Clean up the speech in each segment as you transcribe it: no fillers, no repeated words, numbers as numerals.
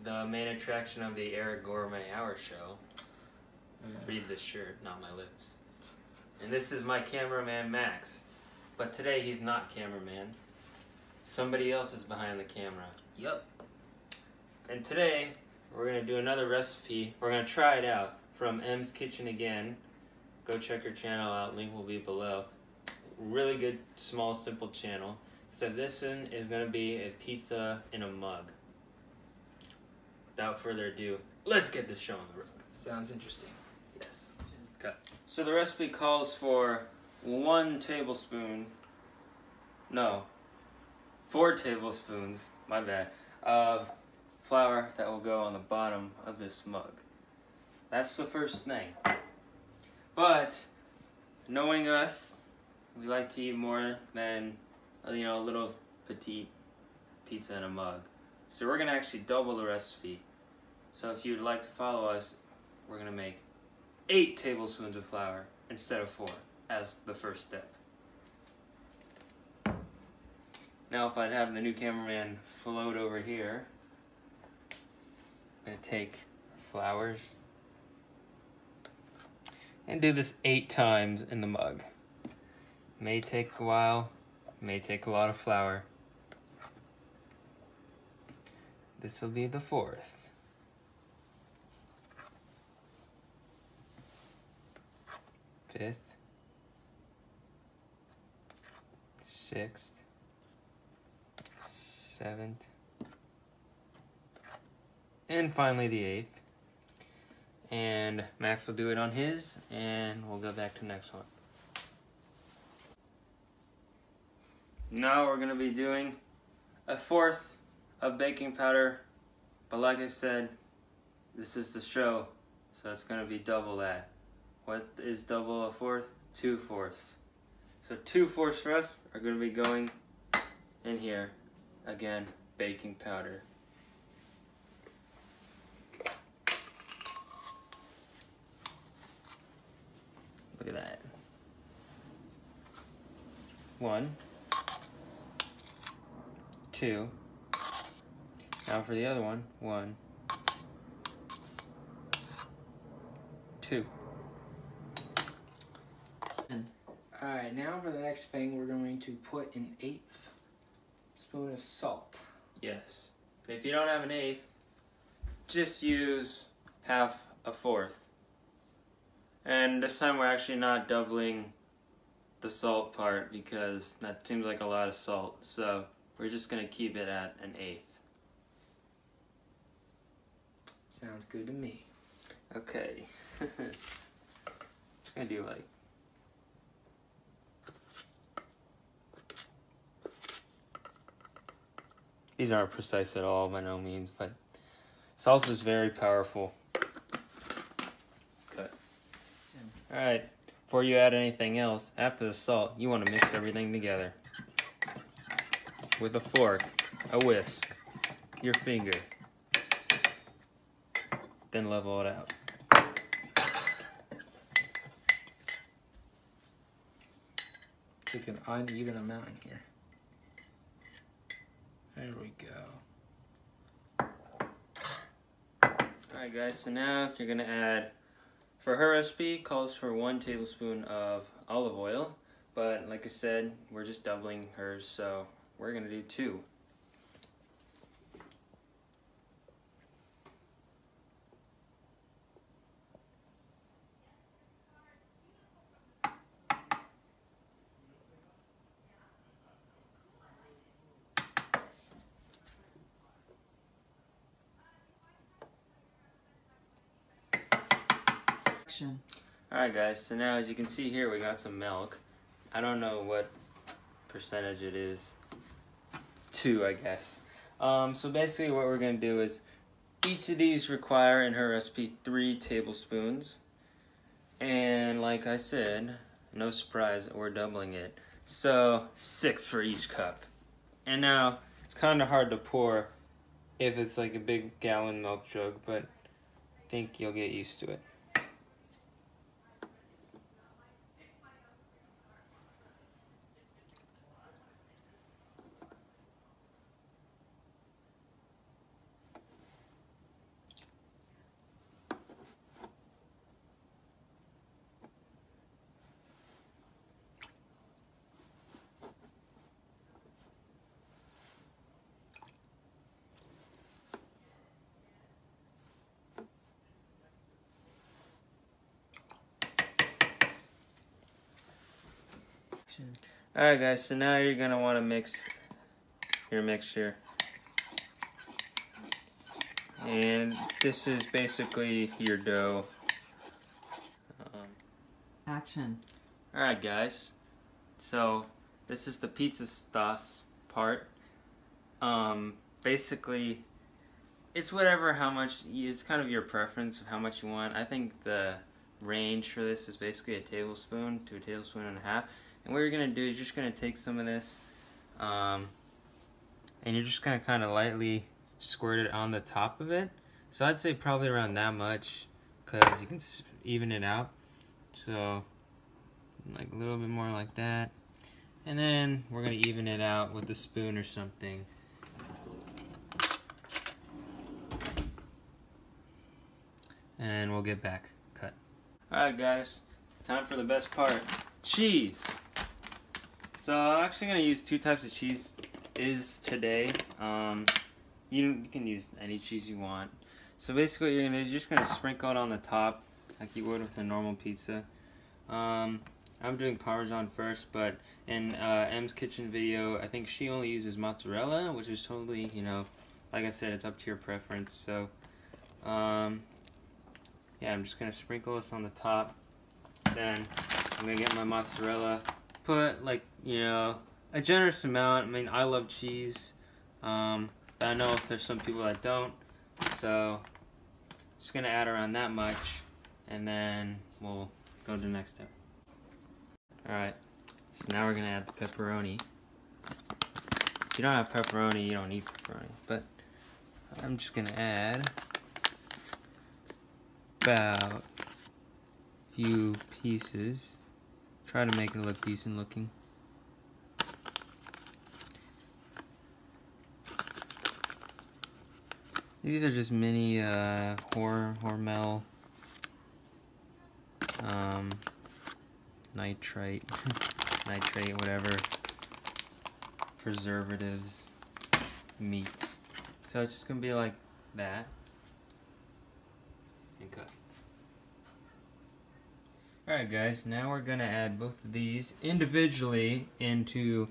the main attraction of the Eric Gourmet Hour show. Read this shirt, not my lips. And this is my cameraman, Max. But today he's not cameraman. Somebody else is behind the camera. Yep. And today, we're going to do another recipe. We're going to try it out from M's Kitchen again. Go check her channel out. Link will be below. Really good, small, simple channel. So this one is going to be a pizza in a mug. Without further ado, let's get this show on the road. Sounds interesting. Yes. Okay. So the recipe calls for 4 tablespoons, my bad, of flour that will go on the bottom of this mug. That's the first thing. But knowing us, we like to eat more than, a little petite pizza in a mug. So we're gonna actually double the recipe. So if you'd like to follow us, we're gonna make 8 tablespoons of flour instead of 4 as the first step. Now if I'd have the new cameraman float over here, I'm gonna take flours and do this 8 times in the mug. May take a while, may take a lot of flour. This will be the 4th. Fifth, 6th, 7th, and finally the 8th. And Max will do it on his, and we'll go back to the next one. Now we're going to be doing a 4th of baking powder, but like I said, this is the show, so it's going to be double that. What is double a 4th? 2/4. So 2/4 for us are going to be going in here. Again, baking powder. Look at that. 1, 2. Now for the other one. 1, 2. Alright, now for the next thing, we're going to put an 1/8 spoon of salt. Yes. If you don't have an 1/8, just use half a 4th. And this time we're actually not doubling the salt part because that seems like a lot of salt. So we're just going to keep it at an 1/8. Sounds good to me. Okay. Just going to do like... These aren't precise at all by no means, but salt is very powerful. Cut. Alright, before you add anything else, after the salt, you want to mix everything together. With a fork, a whisk, your finger. Then level it out. Take an uneven amount in here. There we go. Alright guys, so now you're going to add, for her recipe, calls for 1 tablespoon of olive oil. But like I said, we're just doubling hers, so we're going to do 2. Alright guys, so now as you can see here we got some milk. I don't know what percentage it is. 2, I guess. So basically what we're going to do is each of these require in her recipe 3 tablespoons. And like I said, no surprise, we're doubling it. So 6 for each cup. And now it's kind of hard to pour if it's like a big gallon milk jug, but I think you'll get used to it. Alright guys, so now you're going to want to mix your mixture. And this is basically your dough. Action. Alright guys, so this is the pizza sauce part. Basically, it's whatever, how much, it's kind of your preference of how much you want. I think the range for this is basically a tablespoon to a tablespoon and a half. And what you're going to do is you're just going to take some of this, and you're just going to kind of lightly squirt it on the top of it. So I'd say probably around that much, because you can even it out. So like a little bit more like that. And then we're going to even it out with a spoon or something. And we'll get back. Cut. Alright guys, time for the best part. Cheese! So I'm actually going to use 2 types of cheese today. You can use any cheese you want. So basically what you're going to do is you're just going to sprinkle it on the top like you would with a normal pizza. I'm doing Parmesan first, but in M's kitchen video, I think she only uses mozzarella, which is totally, you know, like I said, it's up to your preference. So yeah, I'm just going to sprinkle this on the top. Then I'm going to get my mozzarella, put like, you know, a generous amount. I mean, I love cheese, but I know there's some people that don't. So just going to add around that much, and then we'll go to the next step. Alright, so now we're going to add the pepperoni. If you don't have pepperoni, you don't need pepperoni, but I'm just going to add about a few pieces. Try to make it look decent looking. These are just mini Hormel nitrate, whatever, preservatives, meat. So it's just gonna be like that. And cut. Alright guys, now we're gonna add both of these individually into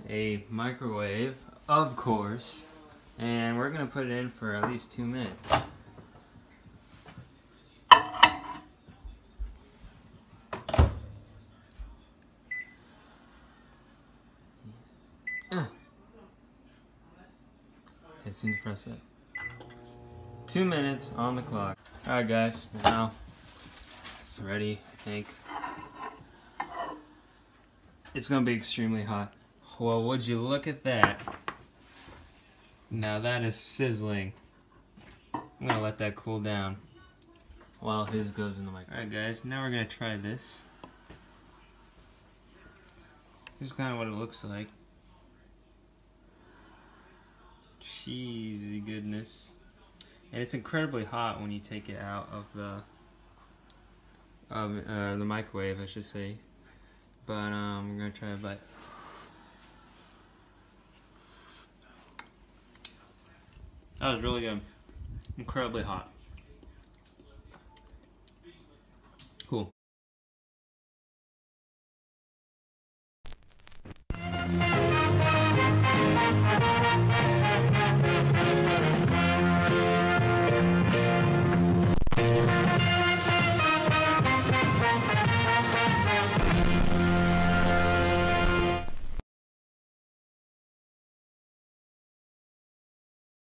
a microwave, of course, and we're gonna put it in for at least 2 minutes. It's in the press it. 2 minutes on the clock. Alright guys, now it's ready, I think. It's gonna be extremely hot. Well, would you look at that? Now that is sizzling. I'm gonna let that cool down while his goes in the microwave. Alright guys, now we're gonna try this. This is kind of what it looks like. Cheesy goodness. And it's incredibly hot when you take it out of the microwave, I should say. But we're gonna try a bite. That was really good. Incredibly hot.